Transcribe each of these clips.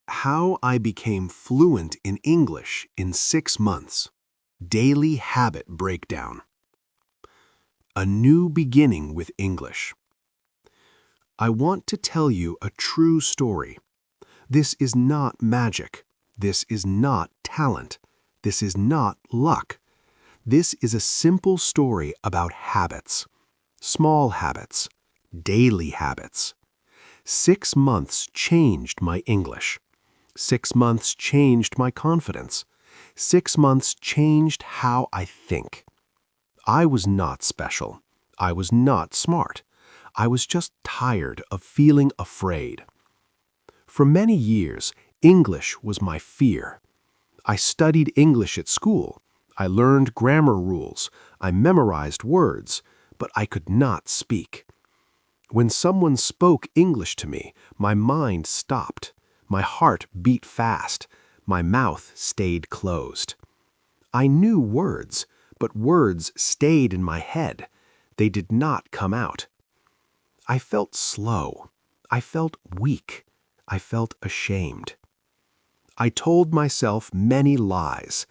How I became fluent in English in 6 months. Daily habit breakdown. A new beginning with English. I want to tell you a true story. This is not magic. This is not talent. This is not luck. This is a simple story about habits. Small habits. Daily habits. 6 months changed my English. 6 months changed my confidence. 6 months changed how I think. I was not special. I was not smart. I was just tired of feeling afraid. For many years, English was my fear. I studied English at school. I learned grammar rules. I memorized words, but I could not speak. When someone spoke English to me, my mind stopped. My heart beat fast. My mouth stayed closed. I knew words, but words stayed in my head. They did not come out. I felt slow. I felt weak. I felt ashamed. I told myself many lies.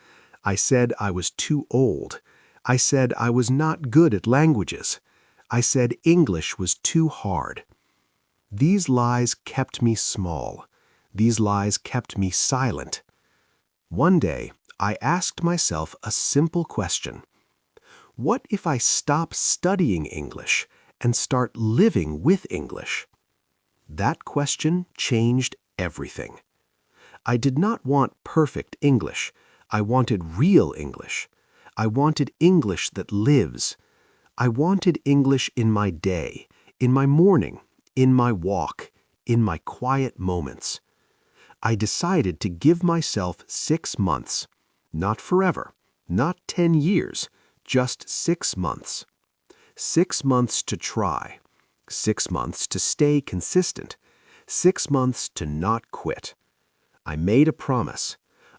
I said I was too old. I said I was not good at languages. I said English was too hard. These lies kept me small. These lies kept me silent. One day, I asked myself a simple question. What if I stop studying English and start living with English? That question changed everything. I did not want perfect English. I wanted real English. I wanted English that lives. I wanted English in my day, in my morning, in my walk, in my quiet moments. I decided to give myself 6 months. Not forever, not 10 years, just 6 months. 6 months to try. 6 months to stay consistent. 6 months to not quit. I made a promise.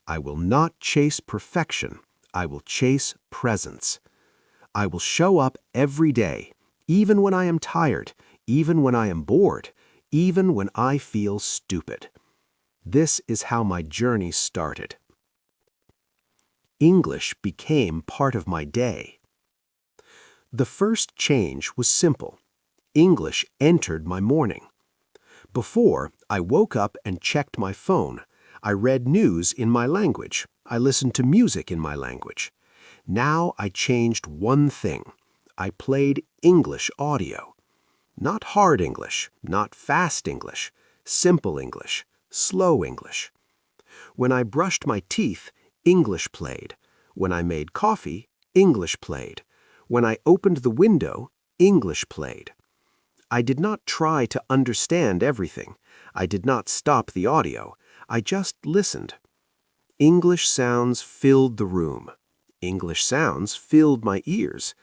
I will not chase perfection. I will chase presence. I will show up every day, even when I am tired, even when I am bored, even when I feel stupid. This is how my journey started. English became part of my day. The first change was simple. English entered my morning. Before, I woke up and checked my phone. I read news in my language. I listened to music in my language. Now I changed one thing. I played English audio. Not hard English, not fast English, simple English, slow English. When I brushed my teeth, English played. When I made coffee, English played. When I opened the window, English played. I did not try to understand everything. I did not stop the audio. I just listened. English sounds filled the room. English sounds filled my ears.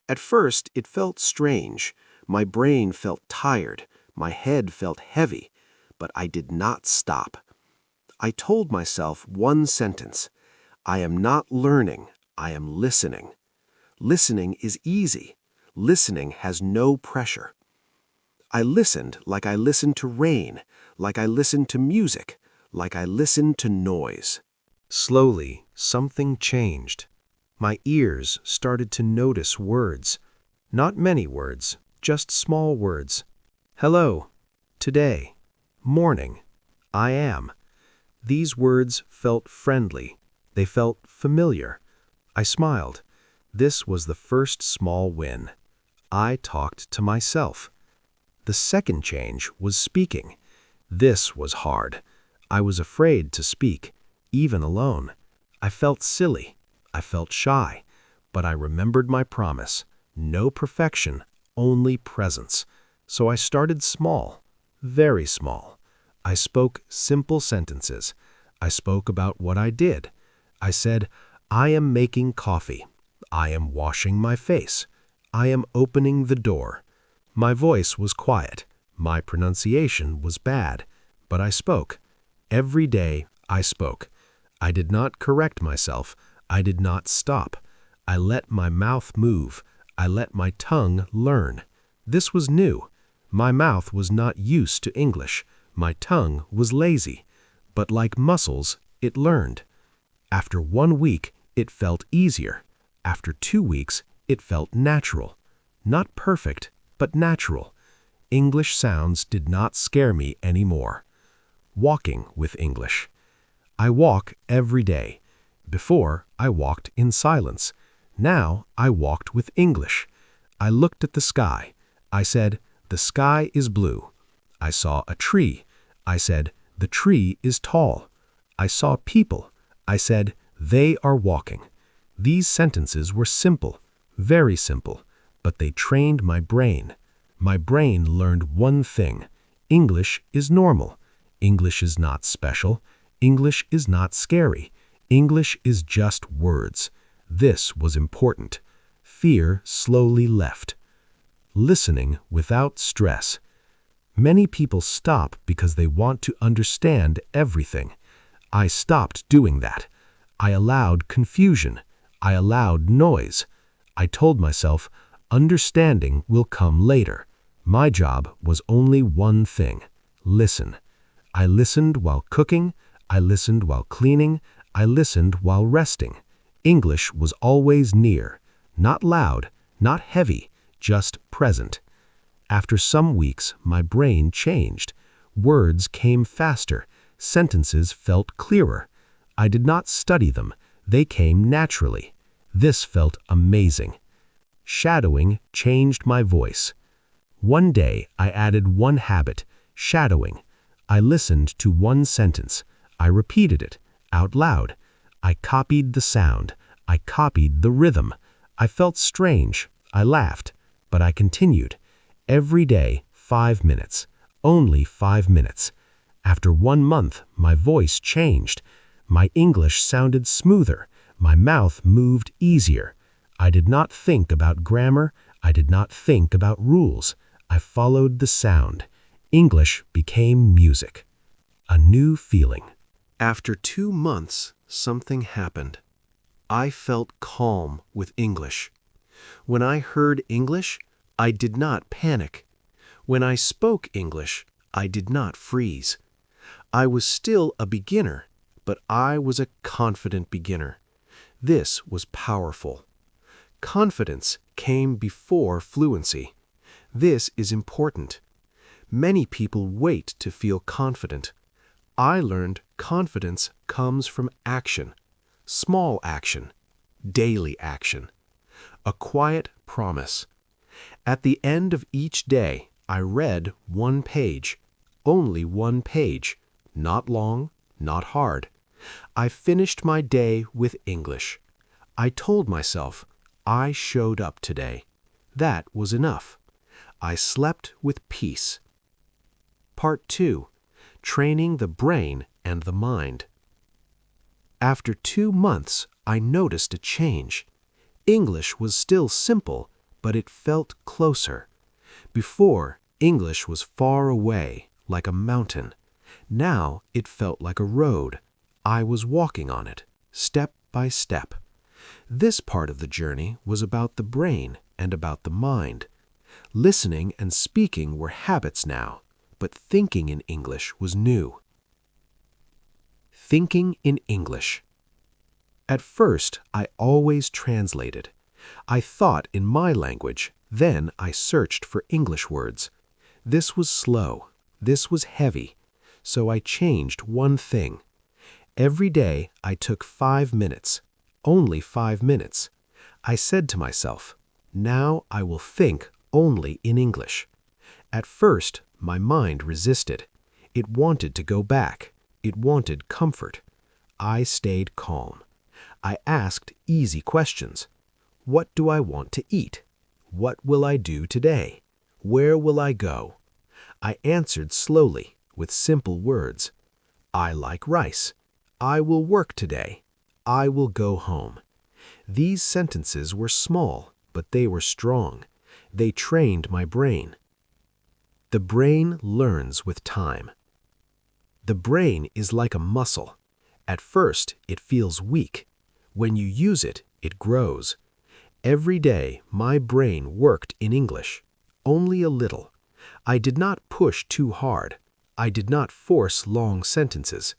At first, it felt strange. My brain felt tired. My head felt heavy. But I did not stop. I told myself one sentence. I am not learning. I am listening. Listening is easy. Listening has no pressure. I listened like I listened to rain, like I listened to music, like I listened to noise. Slowly, something changed. My ears started to notice words. Not many words, just small words. Hello, today, morning, I am. These words felt friendly. They felt familiar. I smiled. This was the first small win. I talked to myself. The second change was speaking. This was hard. I was afraid to speak, even alone. I felt silly. I felt shy. But I remembered my promise. No perfection, only presence. So I started small, very small. I spoke simple sentences. I spoke about what I did. I said, I am making coffee. I am washing my face. I am opening the door. My voice was quiet. My pronunciation was bad. But I spoke. Every day I spoke. I did not correct myself. I did not stop. I let my mouth move. I let my tongue learn. This was new. My mouth was not used to English. My tongue was lazy. But like muscles, it learned. After 1 week, it felt easier. After 2 weeks, it felt natural. Not perfect, but natural. English sounds did not scare me anymore. Walking with English. I walk every day. Before, I walked in silence. Now, I walked with English. I looked at the sky. I said, "The sky is blue." I saw a tree. I said, "The tree is tall." I saw people. I said, "They are walking." These sentences were simple, very simple, but they trained my brain. My brain learned one thing. English is normal. English is not special. English is not scary. English is just words. This was important. Fear slowly left. Listening without stress. Many people stop because they want to understand everything. I stopped doing that. I allowed confusion. I allowed noise. I told myself, understanding will come later. My job was only one thing: listen. I listened while cooking. I listened while cleaning. I listened while resting. English was always near, not loud, not heavy, just present. After some weeks, my brain changed. Words came faster. Sentences felt clearer. I did not study them. They came naturally. This felt amazing. Shadowing changed my voice. One day, I added one habit: shadowing. I listened to one sentence. I repeated it out loud. I copied the sound. I copied the rhythm. I felt strange. I laughed. But I continued. Every day, 5 minutes. Only 5 minutes. After 1 month, my voice changed. My English sounded smoother. My mouth moved easier. I did not think about grammar. I did not think about rules. I followed the sound. English became music. A new feeling. After 2 months, something happened. I felt calm with English. When I heard English, I did not panic. When I spoke English, I did not freeze. I was still a beginner, but I was a confident beginner. This was powerful. Confidence came before fluency. This is important. Many people wait to feel confident. I learned confidence comes from action. Small action. Daily action. A quiet promise. At the end of each day, I read 1 page. Only 1 page. Not long, not hard. I finished my day with English. I told myself, I showed up today. That was enough. I slept with peace. Part 2. Training the brain and the mind. After 2 months, I noticed a change. English was still simple, but it felt closer. Before, English was far away, like a mountain. Now it felt like a road. I was walking on it, step by step. This part of the journey was about the brain and about the mind. Listening and speaking were habits now, but thinking in English was new. Thinking in English. At first, I always translated. I thought in my language, then I searched for English words. This was slow. This was heavy. So I changed one thing. Every day, I took 5 minutes. Only 5 minutes. I said to myself, now I will think only in English. At first, my mind resisted. It wanted to go back. It wanted comfort. I stayed calm. I asked easy questions. What do I want to eat? What will I do today? Where will I go? I answered slowly, with simple words. I like rice. I will work today. I will go home. These sentences were small, but they were strong. They trained my brain. The brain learns with time. The brain is like a muscle. At first, it feels weak. When you use it, it grows. Every day, my brain worked in English. Only a little. I did not push too hard. I did not force long sentences.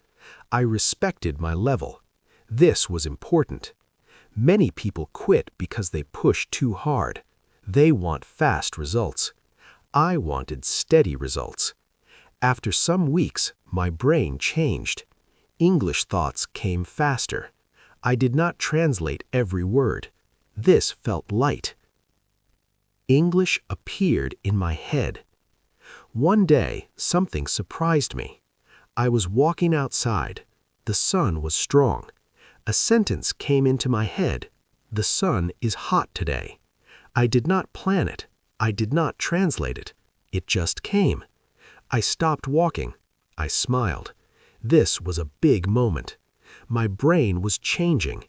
I respected my level. This was important. Many people quit because they push too hard. They want fast results. I wanted steady results. After some weeks, my brain changed. English thoughts came faster. I did not translate every word. This felt light. English appeared in my head. One day, something surprised me. I was walking outside. The sun was strong. A sentence came into my head. The sun is hot today. I did not plan it. I did not translate it. It just came. I stopped walking. I smiled. This was a big moment. My brain was changing.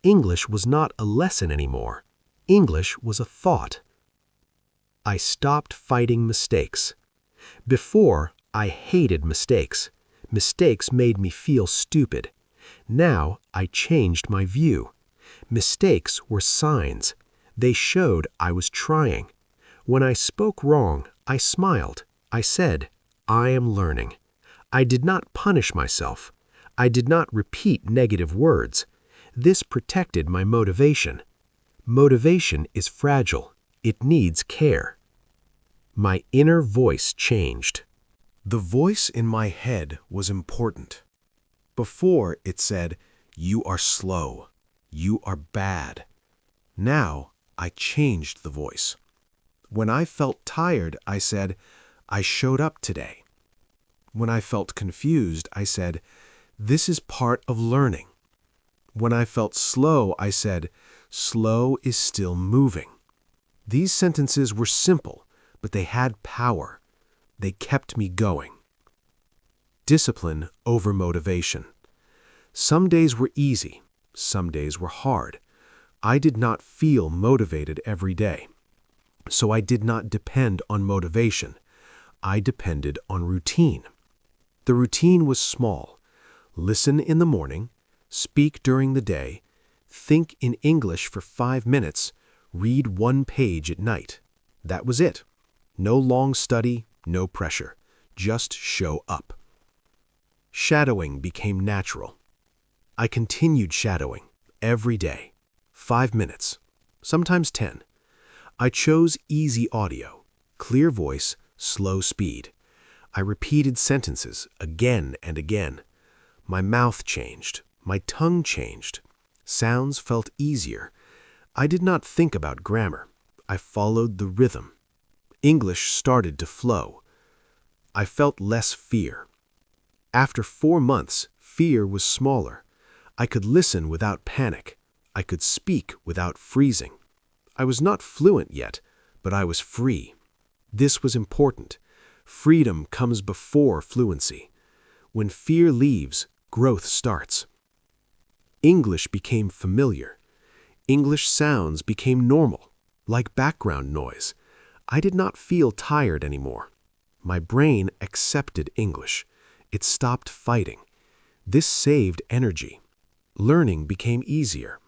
English was not a lesson anymore. English was a thought. I stopped fighting mistakes. Before, I hated mistakes. Mistakes made me feel stupid. Now, I changed my view. Mistakes were signs. They showed I was trying. When I spoke wrong, I smiled. I said, I am learning. I did not punish myself. I did not repeat negative words. This protected my motivation. Motivation is fragile. It needs care. My inner voice changed. The voice in my head was important. Before, it said, "You are slow. You are bad." Now, I changed the voice. When I felt tired, I said, "I showed up today." When I felt confused, I said, "This is part of learning." When I felt slow, I said, "Slow is still moving." These sentences were simple, but they had power. They kept me going. Discipline over motivation. Some days were easy. Some days were hard. I did not feel motivated every day. So I did not depend on motivation. I depended on routine. The routine was small. Listen in the morning, speak during the day, think in English for 5 minutes, read 1 page at night. That was it. No long study, no pressure. Just show up. Shadowing became natural. I continued shadowing every day. 5 minutes, sometimes 10. I chose easy audio, clear voice, slow speed. I repeated sentences again and again. My mouth changed. My tongue changed. Sounds felt easier. I did not think about grammar. I followed the rhythm. English started to flow. I felt less fear. After 4 months, fear was smaller. I could listen without panic. I could speak without freezing. I was not fluent yet, but I was free. This was important. Freedom comes before fluency. When fear leaves, growth starts. English became familiar. English sounds became normal, like background noise. I did not feel tired anymore. My brain accepted English. It stopped fighting. This saved energy. Learning became easier.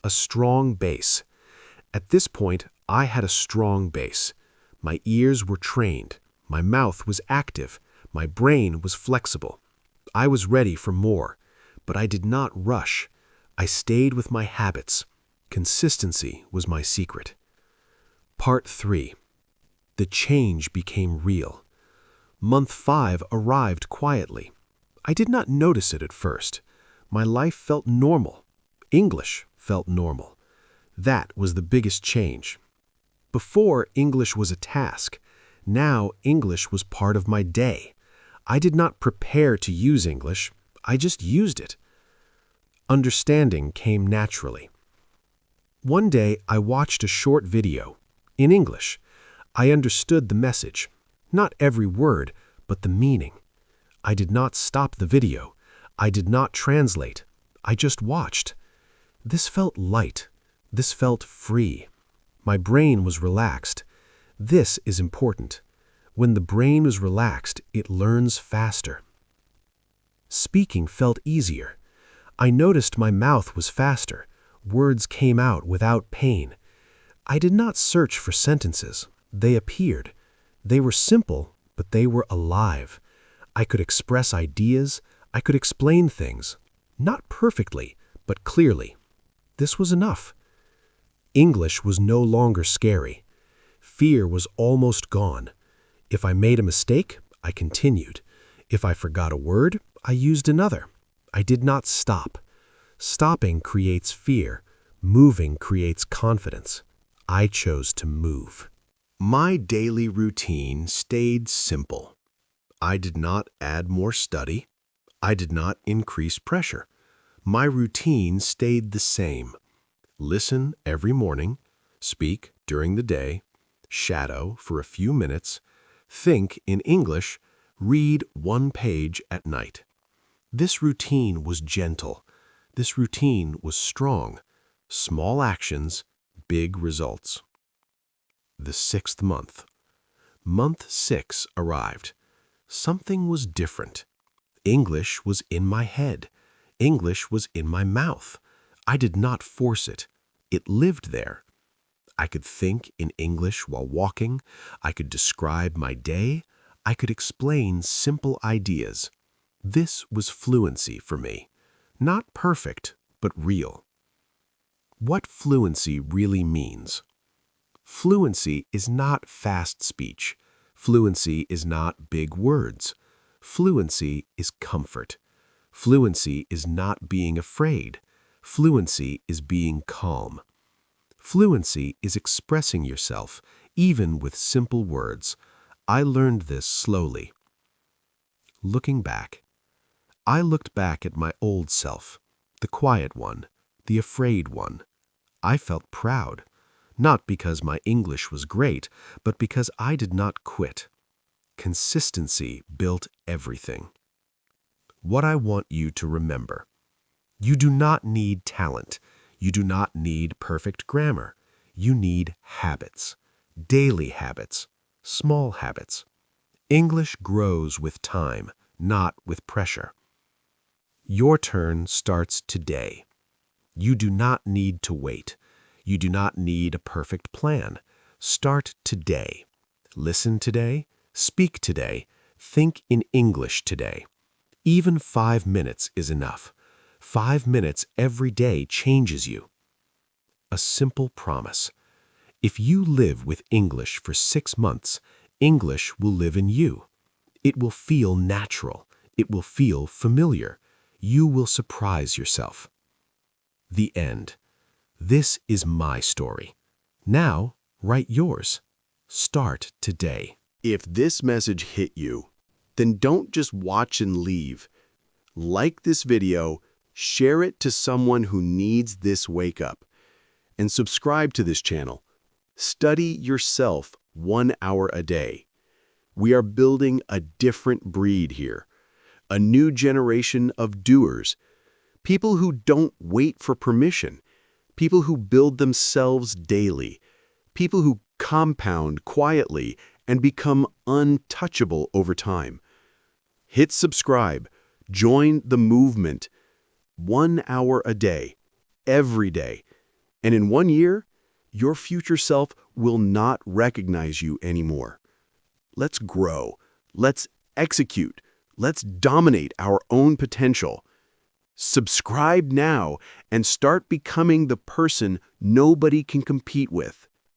A strong base. At this point, I had a strong base. My ears were trained. My mouth was active. My brain was flexible. I was ready for more, but I did not rush. I stayed with my habits. Consistency was my secret. Part 3. The change became real. Month 5 arrived quietly. I did not notice it at first. My life felt normal. English felt normal. That was the biggest change. Before, English was a task. Now, English was part of my day. I did not prepare to use English. I just used it. Understanding came naturally. One day, I watched a short video. In English. I understood the message. Not every word, but the meaning. I did not stop the video. I did not translate. I just watched. This felt light. This felt free. My brain was relaxed. This is important. When the brain is relaxed, it learns faster. Speaking felt easier. I noticed my mouth was faster. Words came out without pain. I did not search for sentences. They appeared. They were simple, but they were alive. I could express ideas. I could explain things, not perfectly, but clearly. This was enough. English was no longer scary. Fear was almost gone. If I made a mistake, I continued. If I forgot a word, I used another. I did not stop. Stopping creates fear. Moving creates confidence. I chose to move. My daily routine stayed simple. I did not add more study. I did not increase pressure. My routine stayed the same. Listen every morning, speak during the day, shadow for a few minutes, think in English, read one page at night. This routine was gentle. This routine was strong. Small actions, big results. The 6th month. Month 6 arrived. Something was different. English was in my head. English was in my mouth. I did not force it. It lived there. I could think in English while walking. I could describe my day. I could explain simple ideas. This was fluency for me. Not perfect, but real. What fluency really means. Fluency is not fast speech. Fluency is not big words. Fluency is comfort. Fluency is not being afraid. Fluency is being calm. Fluency is expressing yourself, even with simple words. I learned this slowly. Looking back. I looked back at my old self, the quiet one, the afraid one. I felt proud, not because my English was great, but because I did not quit. Consistency built everything. What I want you to remember. You do not need talent. You do not need perfect grammar. You need habits. Daily habits. Small habits. English grows with time, not with pressure. Your turn starts today. You do not need to wait. You do not need a perfect plan. Start today. Listen today. Speak today. Think in English today. Even 5 minutes is enough. 5 minutes every day changes you. A simple promise. If you live with English for 6 months, English will live in you. It will feel natural. It will feel familiar. You will surprise yourself. The end. This is my story. Now, write yours. Start today. If this message hit you, then don't just watch and leave. Like this video, share it to someone who needs this wake up, and subscribe to this channel. Study yourself 1 hour a day. We are building a different breed here, a new generation of doers, people who don't wait for permission, people who build themselves daily, people who compound quietly and become untouchable over time. Hit subscribe, join the movement. 1 hour a day, every day. And in 1 year, your future self will not recognize you anymore. Let's grow. Let's execute. Let's dominate our own potential. Subscribe now and start becoming the person nobody can compete with.